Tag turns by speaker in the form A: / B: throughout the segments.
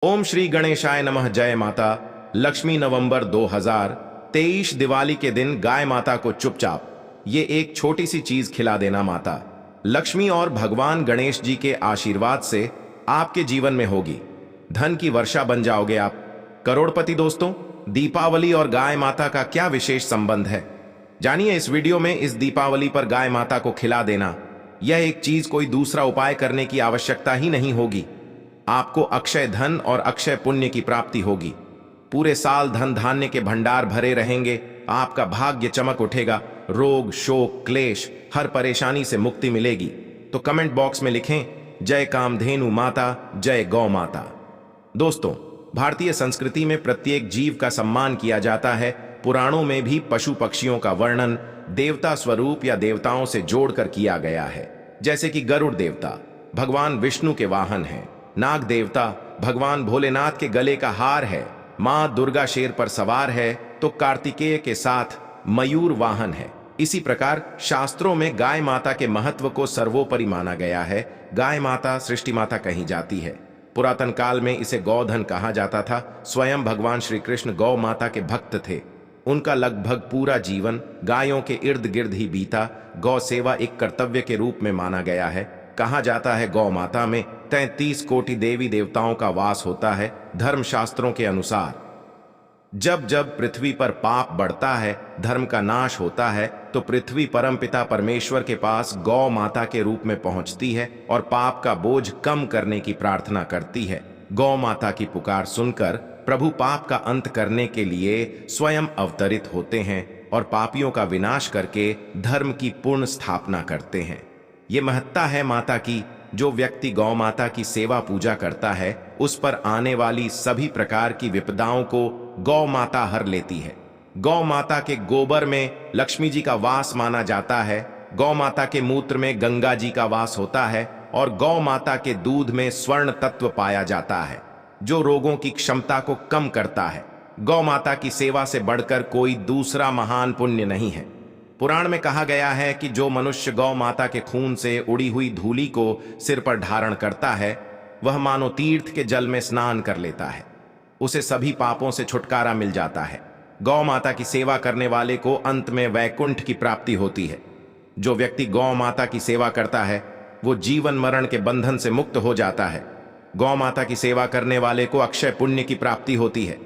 A: ओम श्री गणेशाय नमः। जय माता लक्ष्मी। नवंबर 2023 दिवाली के दिन गाय माता को चुपचाप ये एक छोटी सी चीज खिला देना। माता लक्ष्मी और भगवान गणेश जी के आशीर्वाद से आपके जीवन में होगी धन की वर्षा, बन जाओगे आप करोड़पति। दोस्तों, दीपावली और गाय माता का क्या विशेष संबंध है, जानिए इस वीडियो में। इस दीपावली पर गाय माता को खिला देना, यह एक चीज कोई दूसरा उपाय करने की आवश्यकता ही नहीं होगी। आपको अक्षय धन और अक्षय पुण्य की प्राप्ति होगी। पूरे साल धन धान्य के भंडार भरे रहेंगे, आपका भाग्य चमक उठेगा, रोग शोक क्लेश हर परेशानी से मुक्ति मिलेगी। तो कमेंट बॉक्स में लिखें जय कामधेनु माता, जय गौ माता। दोस्तों, भारतीय संस्कृति में प्रत्येक जीव का सम्मान किया जाता है। पुराणों में भी पशु पक्षियों का वर्णन देवता स्वरूप या देवताओं से जोड़कर किया गया है। जैसे कि गरुड़ देवता भगवान विष्णु के वाहन हैं, नाग देवता भगवान भोलेनाथ के गले का हार है, मां दुर्गा शेर पर सवार है, तो कार्तिकेय के साथ मयूर वाहन है। इसी प्रकार शास्त्रों में गाय माता के महत्व को सर्वोपरि माना गया है। गाय माता सृष्टि माता कही जाती है। पुरातन काल में इसे गौधन कहा जाता था। स्वयं भगवान श्री कृष्ण गौ माता के भक्त थे। उनका लगभग पूरा जीवन गायों के इर्द गिर्द ही बीता। गौ सेवा एक कर्तव्य के रूप में माना गया है। कहा जाता है गौ माता में 33 कोटि देवी देवताओं का वास होता है। धर्मशास्त्रों के अनुसार जब जब पृथ्वी पर पाप बढ़ता है, धर्म का नाश होता है, तो पृथ्वी परमपिता परमेश्वर के पास गौ माता के रूप में पहुंचती है और पाप का बोझ कम करने की प्रार्थना करती है। गौ माता की पुकार सुनकर प्रभु पाप का अंत करने के लिए स्वयं अवतरित होते हैं और पापियों का विनाश करके धर्म की पूर्ण स्थापना करते हैं। ये महत्ता है माता की। जो व्यक्ति गौ माता की सेवा पूजा करता है, उस पर आने वाली सभी प्रकार की विपदाओं को गौ माता हर लेती है। गौ माता के गोबर में लक्ष्मी जी का वास माना जाता है। गौ माता के मूत्र में गंगा जी का वास होता है और गौ माता के दूध में स्वर्ण तत्व पाया जाता है, जो रोगों की क्षमता को कम करता है। गौ माता की सेवा से बढ़कर कोई दूसरा महान पुण्य नहीं है। पुराण में कहा गया है कि जो मनुष्य गौ माता के खून से उड़ी हुई धूली को सिर पर धारण करता है, वह मानो तीर्थ के जल में स्नान कर लेता है। उसे सभी पापों से छुटकारा मिल जाता है। गौ माता की सेवा करने वाले को अंत में वैकुंठ की प्राप्ति होती है। जो व्यक्ति गौ माता की सेवा करता है, वो जीवन मरण के बंधन से मुक्त हो जाता है। गौ माता की सेवा करने वाले को अक्षय पुण्य की प्राप्ति होती है।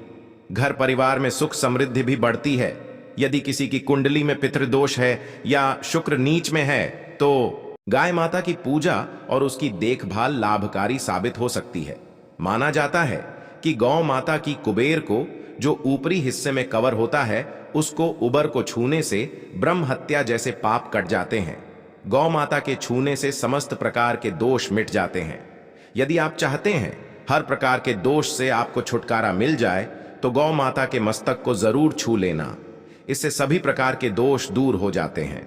A: घर परिवार में सुख समृद्धि भी बढ़ती है। यदि किसी की कुंडली में पितृदोष है या शुक्र नीच में है, तो गाय माता की पूजा और उसकी देखभाल लाभकारी साबित हो सकती है। माना जाता है कि गौ माता की कुबेर को, जो ऊपरी हिस्से में कवर होता है, उसको उबर को छूने से ब्रह्म हत्या जैसे पाप कट जाते हैं। गौ माता के छूने से समस्त प्रकार के दोष मिट जाते हैं। यदि आप चाहते हैं हर प्रकार के दोष से आपको छुटकारा मिल जाए, तो गौ माता के मस्तक को जरूर छू लेना। इससे सभी प्रकार के दोष दूर हो जाते हैं।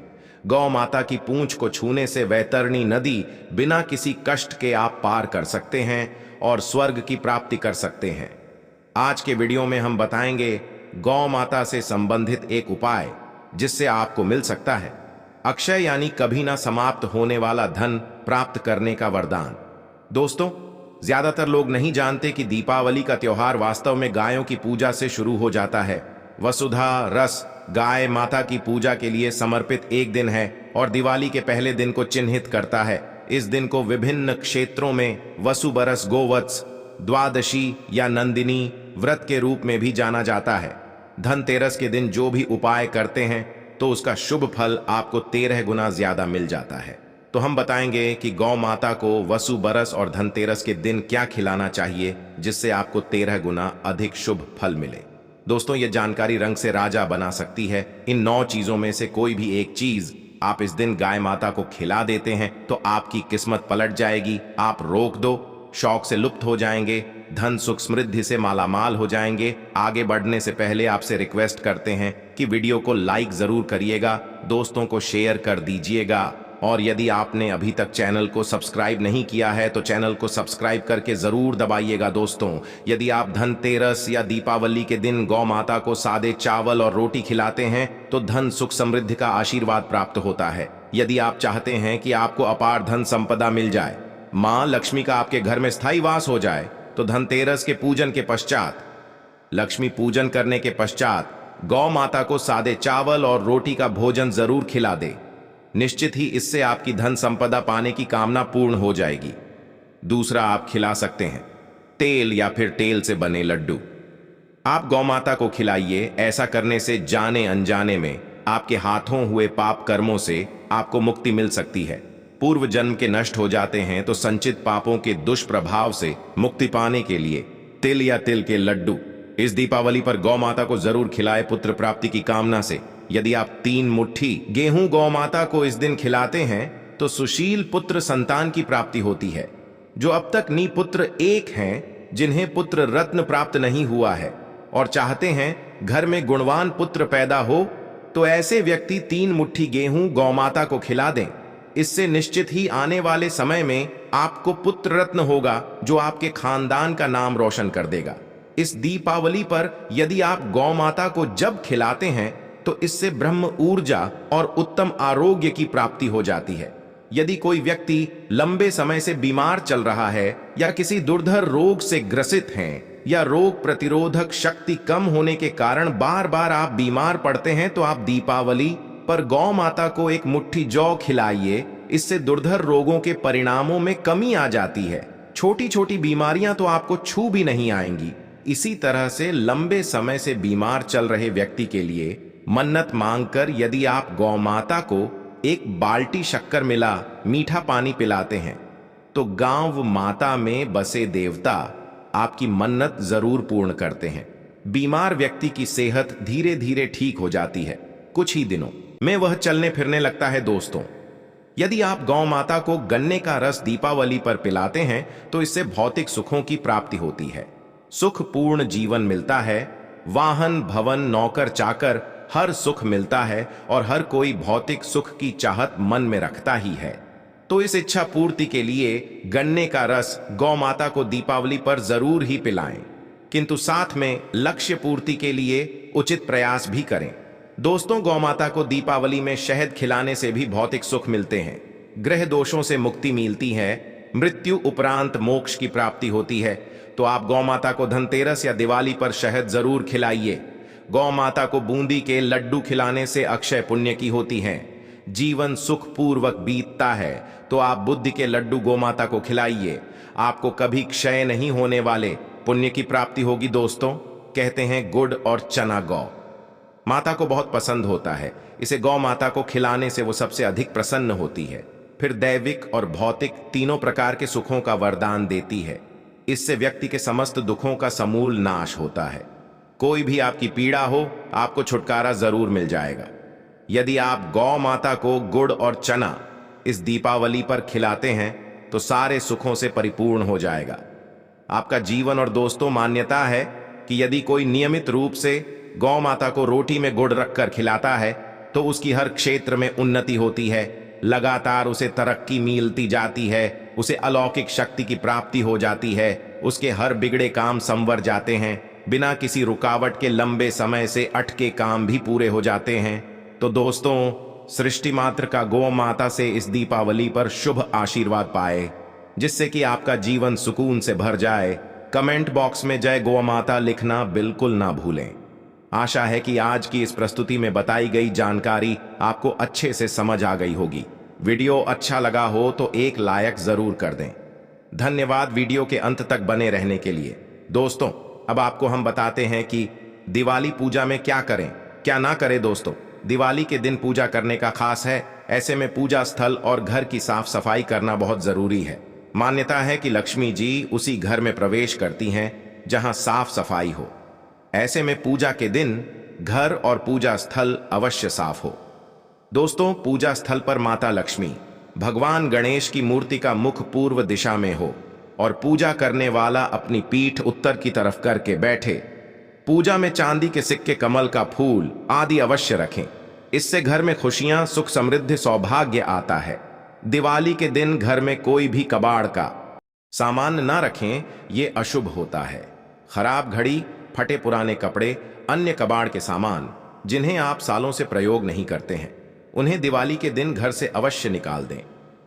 A: गौ माता की पूंछ को छूने से वैतरणी नदी बिना किसी कष्ट के आप पार कर सकते हैं और स्वर्ग की प्राप्ति कर सकते हैं। आज के वीडियो में हम बताएंगे गौ माता से संबंधित एक उपाय, जिससे आपको मिल सकता है अक्षय यानी कभी ना समाप्त होने वाला धन प्राप्त करने का वरदान। दोस्तों, ज्यादातर लोग नहीं जानते कि दीपावली का त्योहार वास्तव में गायों की पूजा से शुरू हो जाता है। वसुधा रस गाय माता की पूजा के लिए समर्पित एक दिन है और दिवाली के पहले दिन को चिन्हित करता है। इस दिन को विभिन्न क्षेत्रों में वसुबरस गोवत्स द्वादशी या नंदिनी व्रत के रूप में भी जाना जाता है। धनतेरस के दिन जो भी उपाय करते हैं, तो उसका शुभ फल आपको 13 गुना ज्यादा मिल जाता है। तो हम बताएंगे कि गौ माता को वसुबरस और धनतेरस के दिन क्या खिलाना चाहिए, जिससे आपको 13 गुना अधिक शुभ फल मिले। दोस्तों, ये जानकारी रंग से राजा बना सकती है। इन 9 चीजों में से कोई भी एक चीज आप इस दिन गाय माता को खिला देते हैं, तो आपकी किस्मत पलट जाएगी। आप रोक दो, शौक से लुप्त हो जाएंगे, धन सुख समृद्धि से मालामाल हो जाएंगे। आगे बढ़ने से पहले आपसे रिक्वेस्ट करते हैं कि वीडियो को लाइक जरूर करिएगा, दोस्तों को शेयर कर दीजिएगा, और यदि आपने अभी तक चैनल को सब्सक्राइब नहीं किया है, तो चैनल को सब्सक्राइब करके जरूर दबाइएगा। दोस्तों, यदि आप धनतेरस या दीपावली के दिन गौ माता को सादे चावल और रोटी खिलाते हैं, तो धन सुख समृद्धि का आशीर्वाद प्राप्त होता है। यदि आप चाहते हैं कि आपको अपार धन संपदा मिल जाए, मां लक्ष्मी का आपके घर में स्थायी वास हो जाए, तो धनतेरस के पूजन के पश्चात, लक्ष्मी पूजन करने के पश्चात गौ माता को सादे चावल और रोटी का भोजन जरूर खिला दे। निश्चित ही इससे आपकी धन संपदा पाने की कामना पूर्ण हो जाएगी। दूसरा, आप खिला सकते हैं तेल या फिर तेल से बने लड्डू। आप गौ माता को खिलाइए। ऐसा करने से जाने अनजाने में आपके हाथों हुए पाप कर्मों से आपको मुक्ति मिल सकती है। पूर्व जन्म के नष्ट हो जाते हैं तो संचित पापों के दुष्प्रभाव से मुक्ति पाने के लिए तिल या तिल के लड्डू इस दीपावली पर गौ माता को जरूर खिलाए पुत्र प्राप्ति की कामना से। यदि आप 3 मुट्ठी गेहूं गौ माता को इस दिन खिलाते हैं तो सुशील पुत्र संतान की प्राप्ति होती है। जो अब तक निपुत्र एक हैं, जिन्हें पुत्र रत्न प्राप्त नहीं हुआ है और चाहते हैं घर में गुणवान पुत्र पैदा हो, तो ऐसे व्यक्ति 3 मुट्ठी गेहूं गौ माता को खिला दें। इससे निश्चित ही आने वाले समय में आपको पुत्र रत्न होगा जो आपके खानदान का नाम रोशन कर देगा। इस दीपावली पर यदि आप गौ माता को जब खिलाते हैं तो इससे ब्रह्म ऊर्जा और उत्तम आरोग्य की प्राप्ति हो जाती है। यदि कोई व्यक्ति लंबे समय से बीमार चल रहा है या किसी दुर्धर रोग से ग्रसित हैं या रोग प्रतिरोधक शक्ति कम होने के कारण बार बार आप बीमार पड़ते हैं, तो आप दीपावली पर गौ माता को 1 मुट्ठी जौ खिलाइए। इससे दुर्धर रोगों के परिणामों में कमी आ जाती है। छोटी छोटी बीमारियां तो आपको छू भी नहीं आएंगी। इसी तरह से लंबे समय से बीमार चल रहे व्यक्ति के लिए मन्नत मांगकर यदि आप गौ माता को 1 बाल्टी शक्कर मिला मीठा पानी पिलाते हैं तो गांव माता में बसे देवता आपकी मन्नत जरूर पूर्ण करते हैं। बीमार व्यक्ति की सेहत धीरे धीरे ठीक हो जाती है। कुछ ही दिनों में वह चलने फिरने लगता है। दोस्तों, यदि आप गौ माता को गन्ने का रस दीपावली पर पिलाते हैं तो इससे भौतिक सुखों की प्राप्ति होती है। सुखपूर्ण जीवन मिलता है। वाहन, भवन, नौकर चाकर हर सुख मिलता है और हर कोई भौतिक सुख की चाहत मन में रखता ही है। तो इस इच्छा पूर्ति के लिए गन्ने का रस गौ माता को दीपावली पर जरूर ही पिलाएं, किंतु साथ में लक्ष्य पूर्ति के लिए उचित प्रयास भी करें। दोस्तों, गौ माता को दीपावली में शहद खिलाने से भी भौतिक सुख मिलते हैं। ग्रह दोषों से मुक्ति मिलती है। मृत्यु उपरांत मोक्ष की प्राप्ति होती है। तो आप गौ माता को धनतेरस या दिवाली पर शहद जरूर खिलाइए। गौ माता को बूंदी के लड्डू खिलाने से अक्षय पुण्य की होती है। जीवन सुखपूर्वक बीतता है। तो आप बुद्धि के लड्डू गौ माता को खिलाइए। आपको कभी क्षय नहीं होने वाले पुण्य की प्राप्ति होगी। दोस्तों, कहते हैं गुड़ और चना गौ माता को बहुत पसंद होता है। इसे गौ माता को खिलाने से वो सबसे अधिक प्रसन्न होती है। फिर दैविक और भौतिक तीनों प्रकार के सुखों का वरदान देती है। इससे व्यक्ति के समस्त दुखों का समूल नाश होता है। कोई भी आपकी पीड़ा हो, आपको छुटकारा जरूर मिल जाएगा। यदि आप गौ माता को गुड़ और चना इस दीपावली पर खिलाते हैं तो सारे सुखों से परिपूर्ण हो जाएगा आपका जीवन। और दोस्तों, मान्यता है कि यदि कोई नियमित रूप से गौ माता को रोटी में गुड़ रखकर खिलाता है तो उसकी हर क्षेत्र में उन्नति होती है। लगातार उसे तरक्की मिलती जाती है। उसे अलौकिक शक्ति की प्राप्ति हो जाती है। उसके हर बिगड़े काम संवर जाते हैं। बिना किसी रुकावट के लंबे समय से अटके काम भी पूरे हो जाते हैं। तो दोस्तों, सृष्टि मात्र का गौ माता से इस दीपावली पर शुभ आशीर्वाद पाए, जिससे कि आपका जीवन सुकून से भर जाए। कमेंट बॉक्स में जय गौ माता लिखना बिल्कुल ना भूलें। आशा है कि आज की इस प्रस्तुति में बताई गई जानकारी आपको अच्छे से समझ आ गई होगी। वीडियो अच्छा लगा हो तो एक लाइक जरूर कर दें। धन्यवाद वीडियो के अंत तक बने रहने के लिए। दोस्तों, अब आपको हम बताते हैं कि दिवाली पूजा में क्या करें क्या ना करें। दोस्तों, दिवाली के दिन पूजा करने का खास है। ऐसे में पूजा स्थल और घर की साफ सफाई करना बहुत जरूरी है। मान्यता है कि लक्ष्मी जी उसी घर में प्रवेश करती हैं जहां साफ सफाई हो। ऐसे में पूजा के दिन घर और पूजा स्थल अवश्य साफ हो। दोस्तों, पूजा स्थल पर माता लक्ष्मी, भगवान गणेश की मूर्ति का मुख पूर्व दिशा में हो और पूजा करने वाला अपनी पीठ उत्तर की तरफ करके बैठे। पूजा में चांदी के सिक्के, कमल का फूल आदि अवश्य रखें। इससे घर में खुशियां, सुख, समृद्धि, सौभाग्य आता है। दिवाली के दिन घर में कोई भी कबाड़ का सामान ना रखें, ये अशुभ होता है। खराब घड़ी, फटे पुराने कपड़े, अन्य कबाड़ के सामान जिन्हें आप सालों से प्रयोग नहीं करते हैं, उन्हें दिवाली के दिन घर से अवश्य निकाल दें।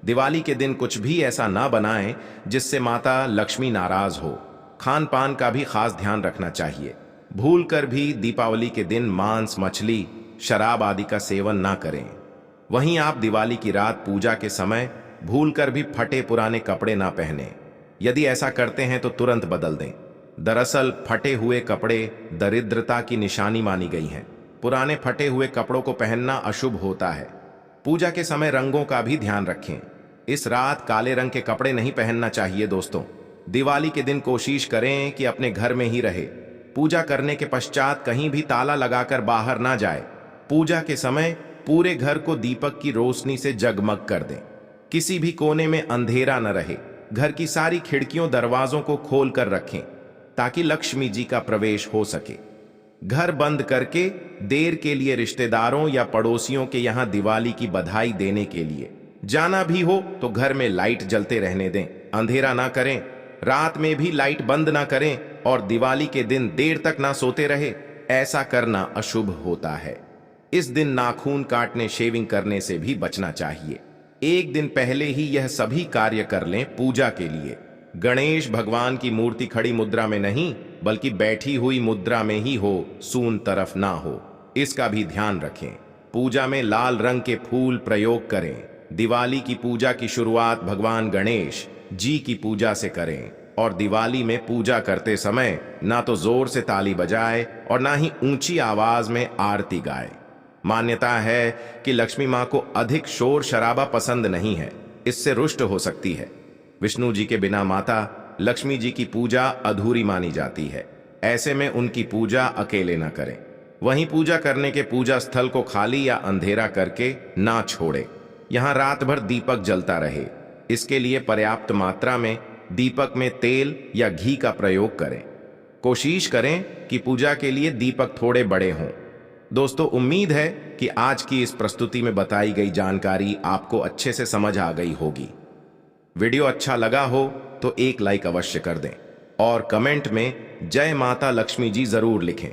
A: दिवाली के दिन कुछ भी ऐसा ना बनाएं जिससे माता लक्ष्मी नाराज हो। खान पान का भी खास ध्यान रखना चाहिए। भूल कर भी दीपावली के दिन मांस, मछली, शराब आदि का सेवन ना करें। वहीं आप दिवाली की रात पूजा के समय भूल कर भी फटे पुराने कपड़े ना पहने। यदि ऐसा करते हैं तो तुरंत बदल दें। दरअसल फटे हुए कपड़े दरिद्रता की निशानी मानी गई हैं। पुराने फटे हुए कपड़ों को पहनना अशुभ होता है। पूजा के समय रंगों का भी ध्यान रखें। इस रात काले रंग के कपड़े नहीं पहनना चाहिए दोस्तों। दिवाली के दिन कोशिश करें कि अपने घर में ही रहे। पूजा करने के पश्चात कहीं भी ताला लगाकर बाहर ना जाए। पूजा के समय पूरे घर को दीपक की रोशनी से जगमग कर दें। किसी भी कोने में अंधेरा न रहे। घर की सारी खिड़कियों दरवाजों को खोल कर रखें ताकि लक्ष्मी जी का प्रवेश हो सके। घर बंद करके देर के लिए रिश्तेदारों या पड़ोसियों के यहां दिवाली की बधाई देने के लिए जाना भी हो तो घर में लाइट जलते रहने दें। अंधेरा ना करें, रात में भी लाइट बंद ना करें और दिवाली के दिन देर तक ना सोते रहे। ऐसा करना अशुभ होता है। इस दिन नाखून काटने, शेविंग करने से भी बचना चाहिए। एक दिन पहले ही यह सभी कार्य कर लें पूजा के लिए। गणेश भगवान की मूर्ति खड़ी मुद्रा में नहीं बल्कि बैठी हुई मुद्रा में ही हो, सून तरफ ना हो, इसका भी ध्यान रखें। पूजा में लाल रंग के फूल प्रयोग करें। दिवाली की पूजा की शुरुआत भगवान गणेश जी की पूजा से करें और दिवाली में पूजा करते समय ना तो जोर से ताली बजाए और ना ही ऊंची आवाज में आरती गाए। मान्यता है कि लक्ष्मी मां को अधिक शोर शराबा पसंद नहीं है, इससे रुष्ट हो सकती है। विष्णु जी के बिना माता लक्ष्मी जी की पूजा अधूरी मानी जाती है। ऐसे में उनकी पूजा अकेले न करें। वहीं पूजा करने के पूजा स्थल को खाली या अंधेरा करके ना छोड़े। यहाँ रात भर दीपक जलता रहे। इसके लिए पर्याप्त मात्रा में दीपक में तेल या घी का प्रयोग करें। कोशिश करें कि पूजा के लिए दीपक थोड़े बड़े हों। दोस्तों, उम्मीद है कि आज की इस प्रस्तुति में बताई गई जानकारी आपको अच्छे से समझ आ गई होगी। वीडियो अच्छा लगा हो तो एक लाइक अवश्य कर दें और कमेंट में जय माता लक्ष्मी जी जरूर लिखें।